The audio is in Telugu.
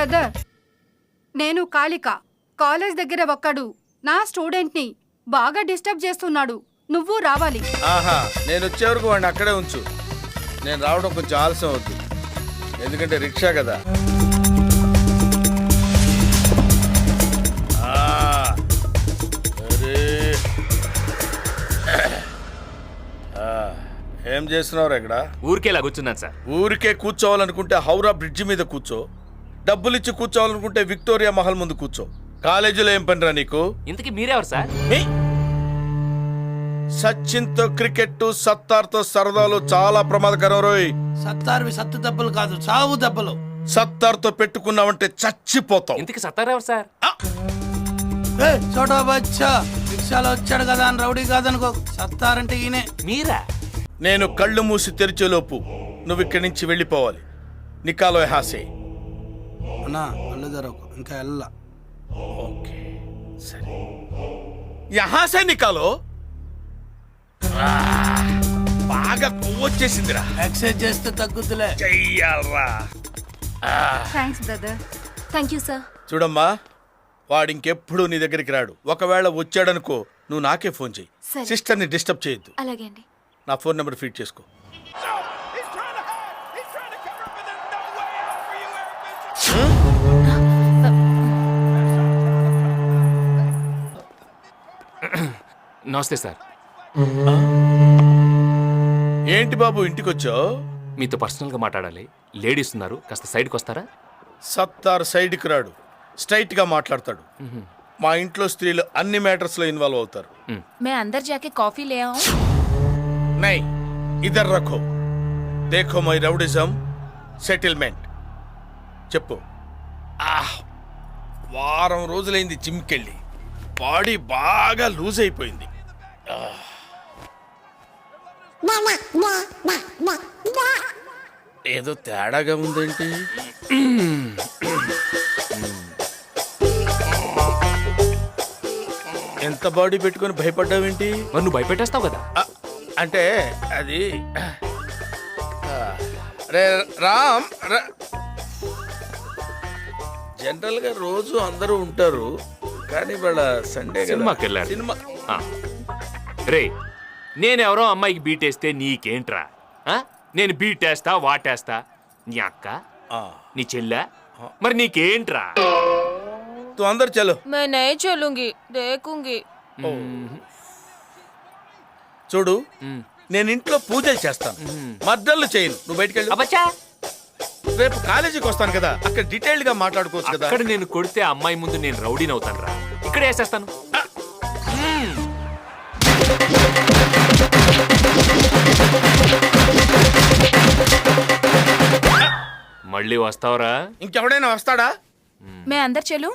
బ్రదర్, నేను కాళిక. కాలేజ్ దగ్గర ఒక్కడు నా స్టూడెంట్ని బాగా డిస్టర్బ్ చేస్తున్నాడు. నువ్వు రావాలి. ఆహా, నేను వచ్చే వరకు వాడిని అక్కడే ఉంచు. నేను రావడం కొంచెం ఆలస్యం అవుతుంది, ఎందుకంటే రిక్షా కదా. ఏం చేస్తున్నావు ఇక్కడ? ఊరికేలా కూర్చున్నాను సార్. ఊరికే కూర్చోవాలనుకుంటే హౌరా బ్రిడ్జి మీద కూర్చో, డబ్బులిచ్చి కూర్చోవాలనుకుంటే విక్టోరియా మహల్ ముందు కూర్చో. కాలేజీలో ఏం పనిరా నీకు? ఇంతకీ మీరెవరు సార్? సచిన్తో క్రికెట్, సత్తార్తో సరదాలు చాలా ప్రమాదకరం రోయ్. సత్తార్వి సత్తు దెబ్బలు కాదు, చావు దెబ్బలు. సత్తార్తో పెట్టుకున్నావంటే చచ్చిపోతావు. ఇంతకీ సత్తారు ఎవరు సార్? చోటా బచ్చా రిక్షాలో వచ్చాడు కదా అని రౌడీ కాదనుకో. సత్తారంటే ఈయనే. మీరా? నేను కళ్ళు మూసి తెరిచేలోపు నువ్వు ఇక్కడి నుంచి వెళ్ళిపోవాలి. నికాలో హాసే. అన్నా కళ్ళు తెరవకు, ఇంకా వెళ్ళా. ఓకే సరే, యహాసే నికాలో. బాగా కొవ్వు వచ్చేసిందిరా. ఎక్సర్సైజ్ చేస్తే తగ్గుద్దులే. చెయ్యాలరా. Thanks brother. Thank you sir. చూడమ్మా, వాడు ఇంకెప్పుడు నీ దగ్గరికి రాడు. ఒకవేళ వచ్చాడనుకో, నువ్వు నాకే ఫోన్ చెయ్యి. సరే. సిస్టర్ని డిస్టర్బ్ చేయొద్దు. అలాగే అండి. నా ఫోన్ నెంబర్ ఫీడ్ చేసుకో. నమస్తే సార్. ఏంటి బాబు ఇంటికి వచ్చావు? మీతో పర్సనల్గా మాట్లాడాలి. లేడీస్ ఉన్నారు, కాస్త సైడ్కి వస్తారా? సత్తార్ సైడ్కి రాడు, స్ట్రైట్ గా మాట్లాడతాడు. మా ఇంట్లో స్త్రీలు అన్ని మ్యాటర్స్ లో ఇన్వాల్వ్ అవుతారు. मैं अंदर जाके कॉफी ले आऊं? నై, ఇదర్ రఖో. దేఖో మై రౌడిజం సెటిల్మెంట్. చెప్పు. వారం రోజులైంది జిమ్కెళ్ళి, బాడీ బాగా లూజ్ అయిపోయింది. ఏదో తేడాగా ఉందేంటి? ఎంత బాడీ పెట్టుకొని భయపడ్డావేంటి? మరి నువ్వు భయపెట్టేస్తావు కదా. అంటే అది రే రామ్, జనరల్ గా రోజు అందరూ ఉంటారు, కానీ వాళ్ళ సండే సినిమాకి వెళ్ళారు. సినిమా. రే, నేనెవరో అమ్మాయికి బీటేస్తే నీకేంట్రా? నేను బీటేస్తా వాటేస్తా. నీ అక్క, నీ చెల్లె, మరి నీకేంట్రా? తు అందరు చలో. मैं नहीं चलूंगी, देखूंगी. చూడు, నేను ఇంట్లో పూజలు చేస్తాను, మర్డర్లు చేయను. నువ్వు బయటికి వెళ్ళు. అబ్బచ్చా, రేపు కాలేజీకి వస్తాను కదా, అక్కడ డీటెయిల్డ్ గా మాట్లాడుకోవచ్చు కదా. అక్కడ నేను కొడితే అమ్మాయి ముందు నేను రౌడీని అవుతాను రా. ఇక్కడ వేసేస్తాను. మళ్ళీ వస్తావరా? ఇంకెవడైనా వస్తాడా? मैं अंदर चलूं?